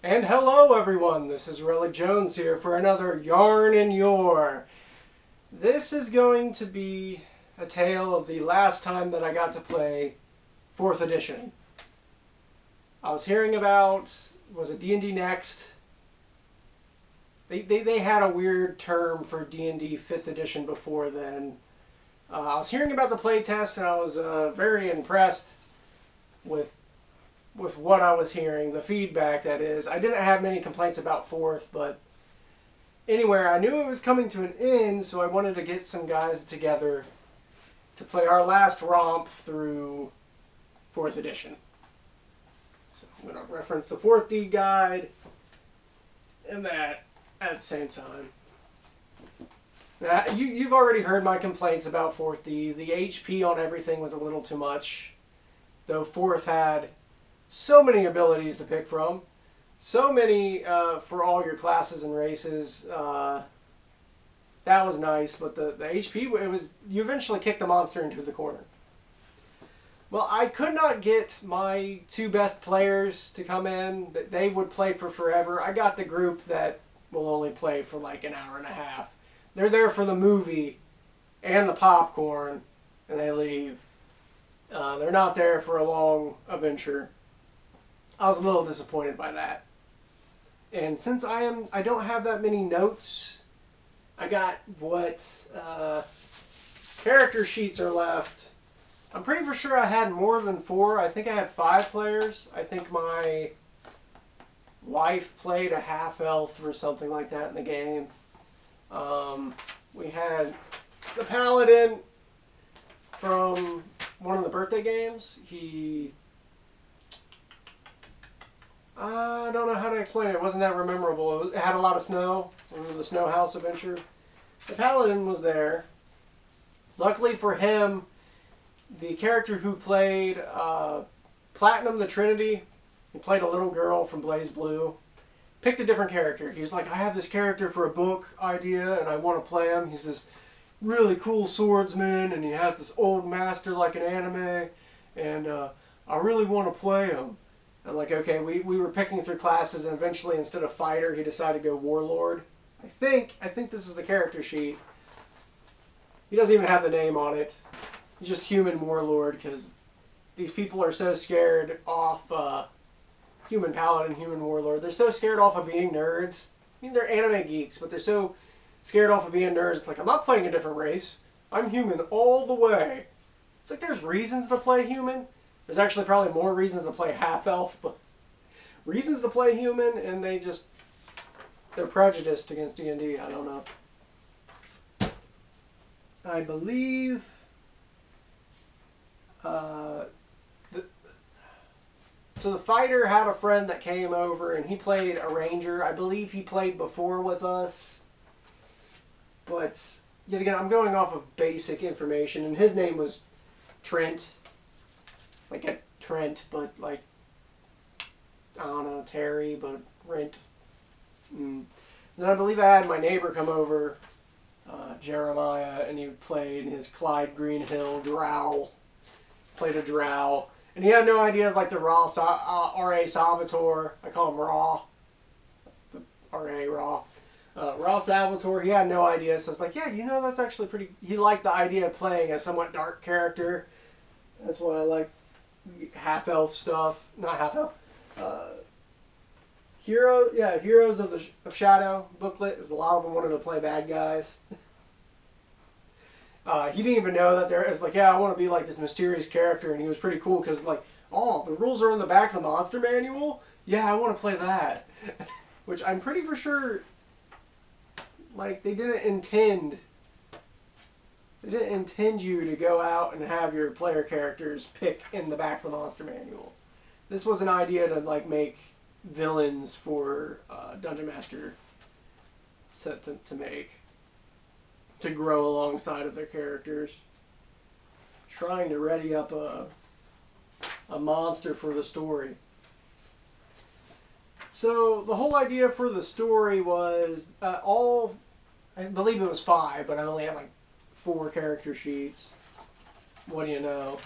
And hello everyone, this is Relic Jones here for another Yarn and Yore. This is going to be a tale of the last time that I got to play 4th edition. I was hearing about, was it D&D Next? They had a weird term for D&D 5th edition before then. I was hearing about the playtest and I was very impressed with what I was hearing, the feedback that is. I didn't have many complaints about 4th, but anyway, I knew it was coming to an end, so I wanted to get some guys together to play our last romp through 4th edition. So I'm going to reference the 4th D guide and that at the same time. Now, you've already heard my complaints about 4th D. The HP on everything was a little too much, though 4th had so many abilities to pick from, so many for all your classes and races. That was nice, but the HP, it was, you eventually kick the monster into the corner. Well, I could not get my 2 best players to come in. They would play for forever. I got the group that will only play for like an hour and a half. They're there for the movie and the popcorn, and they leave. They're not there for a long adventure. I was a little disappointed by that. And since I don't have that many notes, I got what character sheets are left. I'm pretty for sure I had more than 4. I think I had 5 players. I think my wife played a half-elf or something like that in the game. We had the paladin from one of the birthday games. I don't know how to explain it. It wasn't that memorable. It had a lot of snow. Remember the snow house adventure? The paladin was there. Luckily for him, the character who played Platinum the Trinity, he played a little girl from Blaze Blue, picked a different character. He was like, I have this character for a book idea and I want to play him. He's this really cool swordsman and he has this old master like an anime, and I really want to play him. I'm like, okay, we were picking through classes, and eventually, instead of fighter, he decided to go warlord. I think this is the character sheet. He doesn't even have the name on it. He's just human warlord, because these people are so scared off human paladin, human warlord. They're so scared off of being nerds. I mean, they're anime geeks, but they're so scared off of being nerds. It's like, I'm not playing a different race. I'm human all the way. It's like there's reasons to play human. There's actually probably more reasons to play half-elf, but reasons to play human, and they're prejudiced against D&D. I don't know. I believe so the fighter had a friend that came over, and he played a ranger. I believe he played before with us, but yet again, I'm going off of basic information, and his name was Trent. Like a Trent, but like, I don't know, Terry, but Rent. And then I believe I had my neighbor come over, Jeremiah, and he played his Clyde Greenhill drow. Played a drow. And he had no idea of like the R.A. Salvatore. I call him Raw. The R.A. Raw. Raw Salvatore, he had no idea. So I was like, yeah, you know, that's actually pretty... He liked the idea of playing a somewhat dark character. That's why I like half-elf stuff. Not half-elf. Heroes of Shadow booklet. There's a lot of them wanted to play bad guys. He didn't even know that there is like, yeah, I want to be like this mysterious character, and he was pretty cool because like, oh, the rules are in the back of the monster manual. Yeah, I want to play that. Which I'm pretty for sure, like, they didn't intend you to go out and have your player characters pick in the back of the monster manual. This was an idea to like make villains for Dungeon Master set to make, to grow alongside of their characters. Trying to ready up a monster for the story. So the whole idea for the story was I believe it was 5, but I only had like 4 character sheets. What do you know?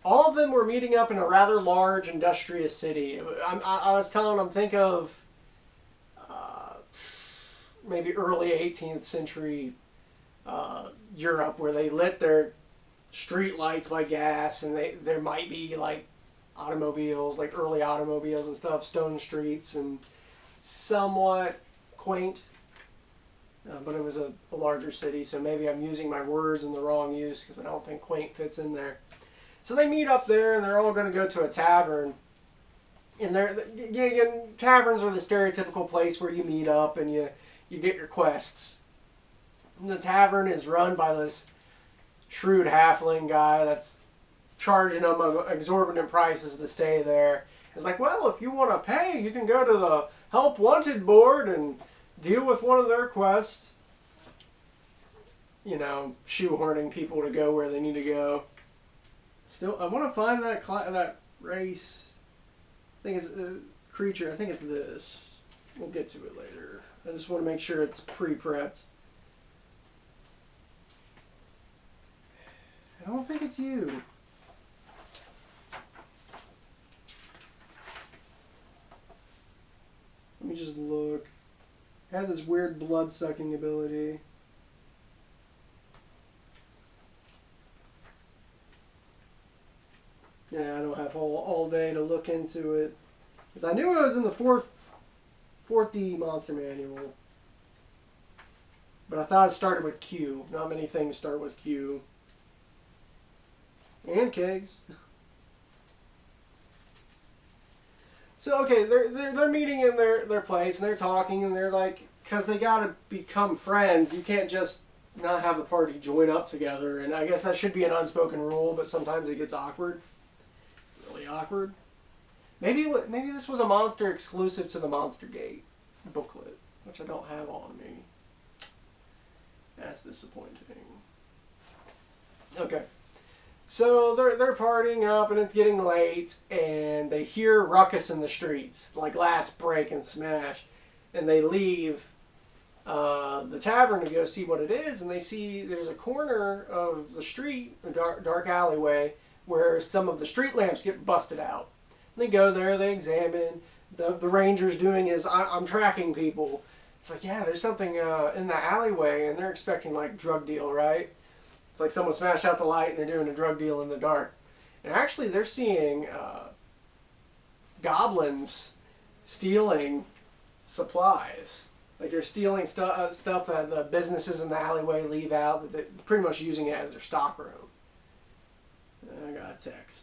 all of them were meeting up in a rather large industrious city. I was telling them, think of maybe early 18th century Europe, where they lit their street lights by gas, and there might be like automobiles, like early automobiles and stuff, stone streets, and somewhat quaint. But it was a larger city, so maybe I'm using my words in the wrong use because I don't think quaint fits in there. So they meet up there, and they're all going to go to a tavern. And taverns are the stereotypical place where you meet up and you get your quests. And the tavern is run by this shrewd halfling guy that's charging them exorbitant prices to stay there. It's like, well, if you want to pay, you can go to the Help Wanted board and deal with one of their quests. You know, shoehorning people to go where they need to go. Still, I want to find that race. I think it's a creature. I think it's this. We'll get to it later. I just want to make sure it's pre-prepped. I don't think it's you. Let me just look. It has this weird blood-sucking ability. Yeah, I don't have all day to look into it. Because I knew it was in the 4th Monster Manual. But I thought it started with Q. Not many things start with Q. And kegs. So, okay, they're meeting in their place, and they're talking, and they're like, because they got to become friends, you can't just not have the party join up together. And I guess that should be an unspoken rule, but sometimes it gets awkward. Really awkward. Maybe this was a monster exclusive to the Monster Gate booklet, which I don't have on me. That's disappointing. Okay. So they're partying up, and it's getting late, and they hear ruckus in the streets, like glass break and smash, and they leave the tavern to go see what it is, and they see there's a corner of the street, a dark alleyway, where some of the street lamps get busted out. And they go there, they examine. The ranger's doing is, I'm tracking people. It's like, yeah, there's something in the alleyway, and they're expecting like drug deal, right? It's like someone smashed out the light and they're doing a drug deal in the dark. And actually they're seeing goblins stealing supplies. Like they're stealing stuff that the businesses in the alleyway leave out, that they're pretty much using it as their stock room. And I got a text.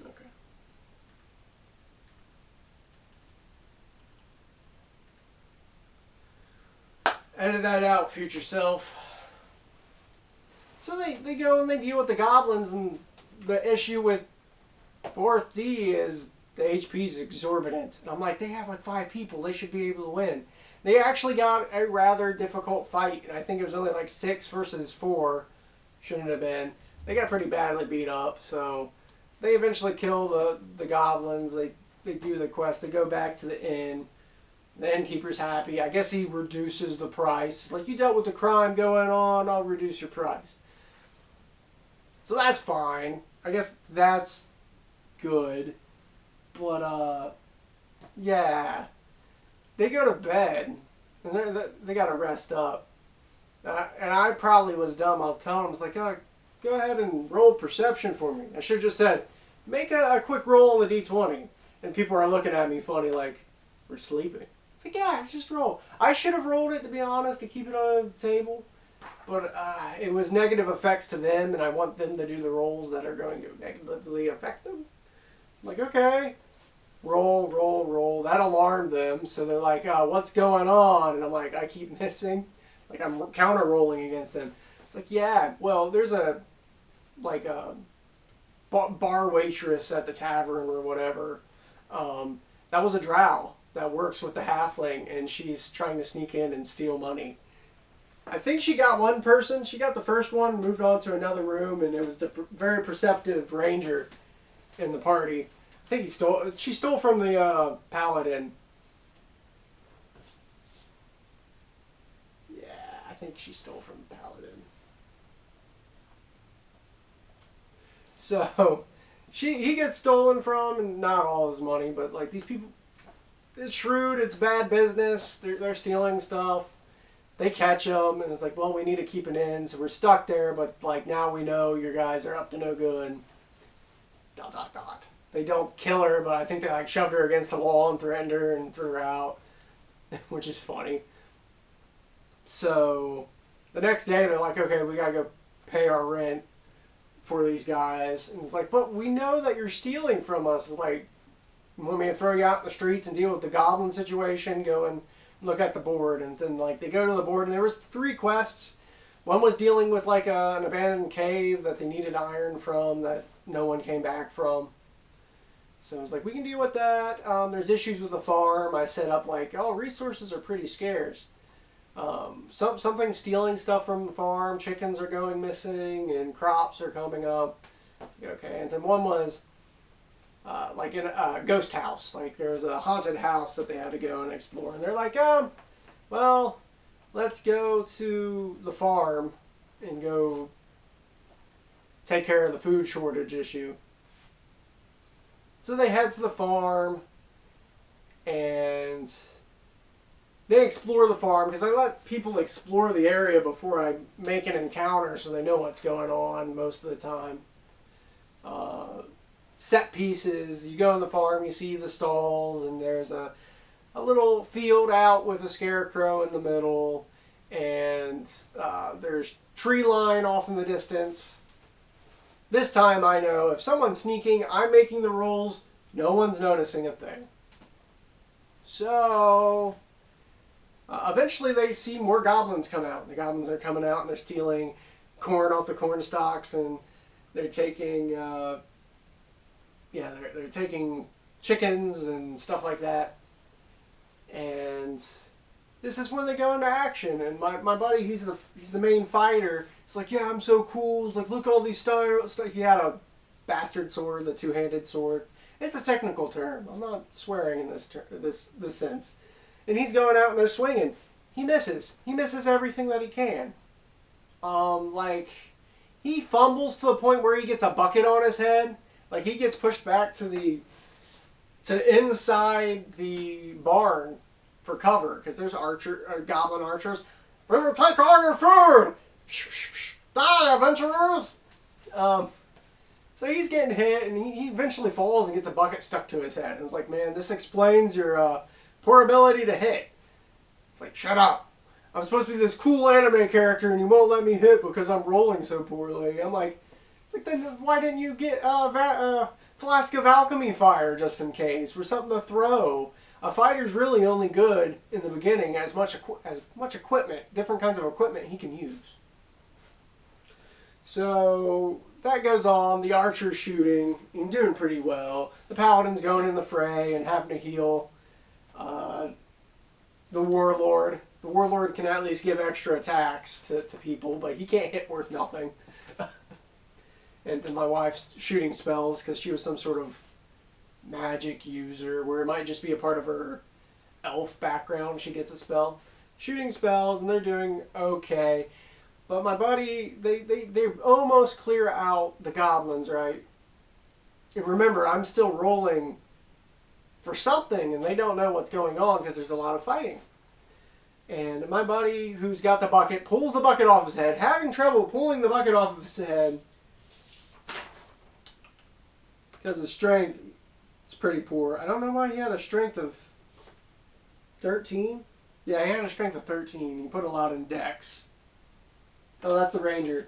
Okay. Edit that out, future self. So they go and they deal with the goblins, and the issue with 4th D is the HP is exorbitant. And I'm like, they have like 5 people, they should be able to win. They actually got a rather difficult fight, and I think it was only like 6 versus 4. Shouldn't have been. They got pretty badly beat up, so they eventually kill the goblins. They do the quest, they go back to the inn. The innkeeper's happy. I guess he reduces the price. Like, you dealt with the crime going on, I'll reduce your price. So that's fine. I guess that's good. But, yeah. They go to bed. And they got to rest up. And I probably was dumb. I was telling them, I was like, oh, go ahead and roll perception for me. I should have just said, make a quick roll on the D20. And people are looking at me funny like, we're sleeping. It's like, yeah, just roll. I should have rolled it, to be honest, to keep it on the table. But it was negative effects to them, and I want them to do the rolls that are going to negatively affect them. I'm like, okay. Roll, roll, roll. That alarmed them, so they're like, what's going on? And I'm like, I keep missing. Like, I'm counter-rolling against them. It's like, yeah, well, there's a bar waitress at the tavern or whatever. That was a drow that works with the halfling, and she's trying to sneak in and steal money. I think she got one person. She got the first one, moved on to another room, and it was the very perceptive ranger in the party. I think she stole from the paladin. think she stole from the paladin. So he gets stolen from, and not all his money, but like these people, it's shrewd, it's bad business. They're stealing stuff. They catch them, and it's like, well, we need to keep an end, so we're stuck there. But like now we know your guys are up to no good. ... They don't kill her, but I think they like shoved her against the wall and threatened her and threw her out, which is funny. So the next day they're like, okay, we gotta go pay our rent for these guys. And it's like, but we know that you're stealing from us. It's like, you want me to throw you out in the streets and deal with the goblin situation? Go and look at the board. And then like they go to the board, and there was 3 quests. One was dealing with like an abandoned cave that they needed iron from that no one came back from. So I was like, we can deal with that. There's issues with the farm. I set up like, oh, resources are pretty scarce. Something stealing stuff from the farm. Chickens are going missing and crops are coming up. Okay, and then one was like in a ghost house. Like there was a haunted house that they had to go and explore. And they're like, well, let's go to the farm and go take care of the food shortage issue. So they head to the farm, and they explore the farm, because I let people explore the area before I make an encounter so they know what's going on most of the time. Set pieces, you go on the farm, you see the stalls, and there's a little field out with a scarecrow in the middle, and there's tree line off in the distance. This time I know if someone's sneaking, I'm making the rules, no one's noticing a thing. So eventually they see more goblins come out. The goblins are coming out and they're stealing corn off the corn stalks, and they're taking they're taking chickens and stuff like that. And this is when they go into action, and my buddy, he's the main fighter. He's like, yeah, I'm so cool. He's like, look all these styles. He had a bastard sword, the 2-handed sword. It's a technical term. I'm not swearing in this sense. And he's going out and they're swinging. He misses. He misses everything that he can. Like he fumbles to the point where he gets a bucket on his head. Like he gets pushed back to inside the barn for cover, because there's goblin archers. We will take all your food! Die, adventurers! So he's getting hit, and he eventually falls and gets a bucket stuck to his head. And it's like, man, this explains your poor ability to hit. It's like, shut up. I'm supposed to be this cool anime character, and you won't let me hit because I'm rolling so poorly. I'm like then why didn't you get a flask of alchemy fire just in case, or something to throw? A fighter's really only good in the beginning as much equipment, different kinds of equipment he can use. So that goes on. The archer's shooting and doing pretty well. The paladin's going in the fray and having to heal the warlord. The warlord can at least give extra attacks to people, but he can't hit worth nothing. And then my wife's shooting spells, because she was some sort of magic user, where it might just be a part of her elf background. She gets a spell. Shooting spells, and they're doing okay. But my buddy, they almost clear out the goblins, right? And remember, I'm still rolling for something, and they don't know what's going on because there's a lot of fighting. And my buddy, who's got the bucket, pulls the bucket off his head, having trouble pulling the bucket off of his head because his strength is pretty poor. I don't know why he had a strength of 13. Yeah, he had a strength of 13. He put a lot in dex. Oh, that's the ranger.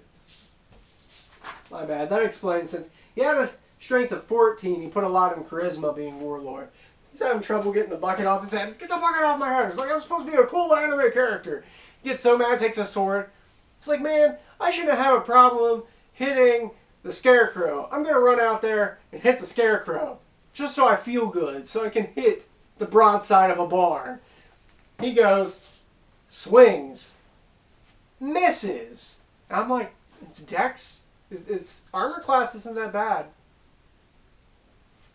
My bad. That explains, since he had a strength of 14, he put a lot in charisma, being warlord. He's having trouble getting the bucket off his head. Just get the bucket off my head. It's like, I'm supposed to be a cool anime character. He gets so mad, takes a sword. It's like, man, I shouldn't have a problem hitting the Scarecrow. I'm going to run out there and hit the Scarecrow, just so I feel good, so I can hit the broadside of a barn. He goes, swings, misses. And I'm like, it's dex. Its armor class isn't that bad.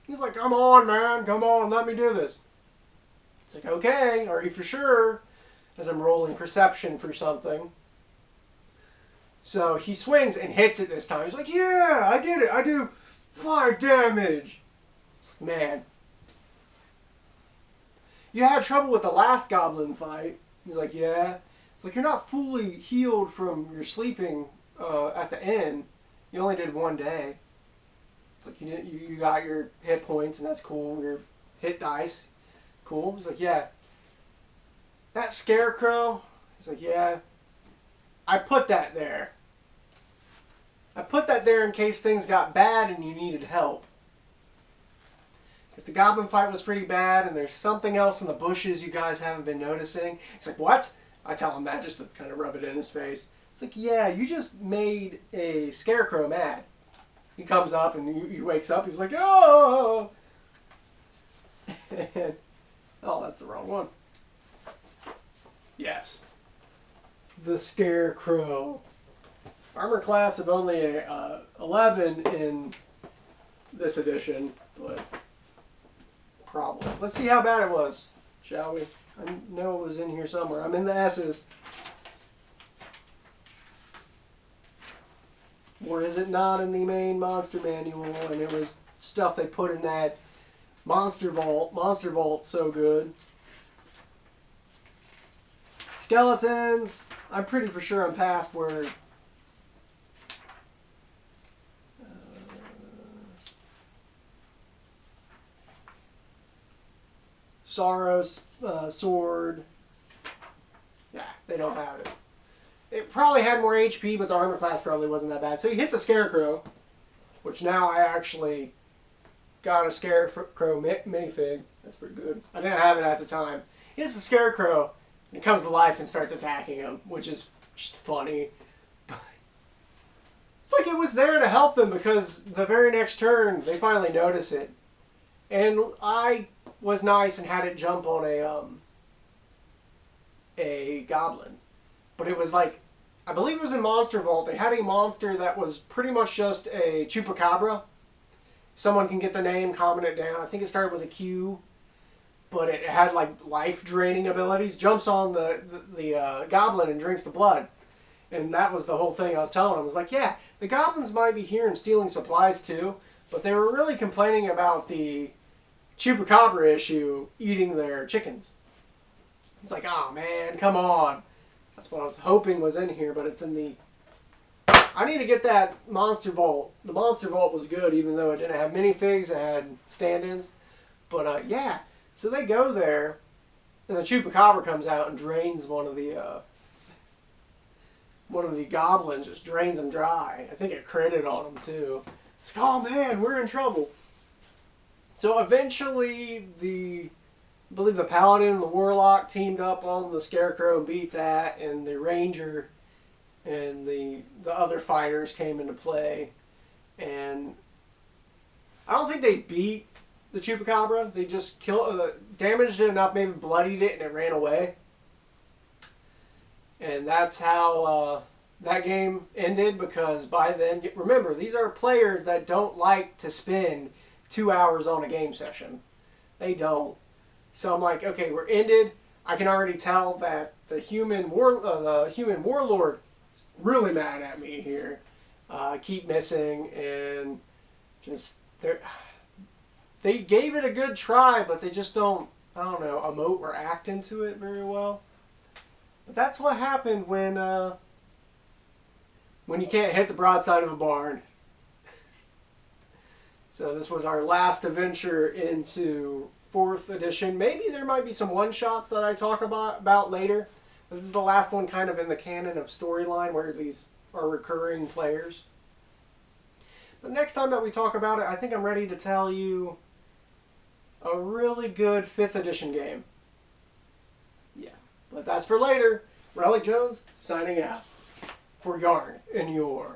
He's like, come on, man, come on, let me do this. It's like, okay, are you for sure? As I'm rolling perception for something. So he swings and hits it this time. He's like, yeah, I did it. I do 5 damage. Man. You had trouble with the last goblin fight. He's like, yeah. It's like, you're not fully healed from your sleeping at the end. You only did 1 day. It's like, you got your hit points, and that's cool. Your hit dice. Cool. He's like, yeah. That Scarecrow. He's like, yeah. I put that there. I put that there in case things got bad and you needed help. Because the goblin fight was pretty bad, and there's something else in the bushes you guys haven't been noticing. He's like, what? I tell him that just to kind of rub it in his face. It's like, yeah, you just made a Scarecrow mad. He comes up and he wakes up. He's like, oh! Oh, that's the wrong one. Yes. The Scarecrow. Armor class of only 11 in this edition, but problem. Let's see how bad it was, shall we? I know it was in here somewhere. I'm in the S's. Or is it not in the main monster manual? And it was stuff they put in that monster vault. Monster vault's so good. Skeletons. I'm pretty for sure I'm past where... Sorrow's sword. Yeah, they don't have it. It probably had more HP, but the armor class probably wasn't that bad. So he hits a Scarecrow, which now I actually got a Scarecrow minifig. That's pretty good. I didn't have it at the time. He hits the Scarecrow, and he comes to life and starts attacking him, which is just funny. It's like it was there to help them, because the very next turn, they finally notice it. And I was nice and had it jump on a goblin. But it was like, I believe it was in Monster Vault. They had a monster that was pretty much just a chupacabra. Someone can get the name, comment it down. I think it started with a Q. But it had like life-draining abilities. Jumps on the goblin and drinks the blood. And that was the whole thing I was telling them. I was like, yeah, the goblins might be here and stealing supplies too. But they were really complaining about the chupacabra issue eating their chickens. It's like, oh man, come on. That's what I was hoping was in here, but it's in the... I need to get that Monster Vault. The Monster Vault was good, even though it didn't have minifigs, it had stand-ins. But yeah, so they go there, and the chupacabra comes out and drains one of the goblins, just drains them dry. I think it critted on them too. It's like, oh man, we're in trouble. So eventually, I believe the Paladin and the Warlock teamed up on the Scarecrow and beat that, and the Ranger and the other fighters came into play. And I don't think they beat the Chupacabra. They just damaged it enough, maybe bloodied it, and it ran away. And that's how that game ended, because by then, remember, these are players that don't like to spend 2 hours on a game session. They don't. So I'm like, okay, we're ended. I can already tell that the human warlord is really mad at me here. Keep missing, and just they gave it a good try, but they just don't, I don't know, emote or act into it very well. But that's what happened when you can't hit the broadside of a barn. So this was our last adventure into 4th edition. Maybe there might be some one-shots that I talk about later. This is the last one kind of in the canon of storyline where these are recurring players. But next time that we talk about it, I think I'm ready to tell you a really good 5th edition game. Yeah, but that's for later. Relic Jones signing out for Yarn and Yore.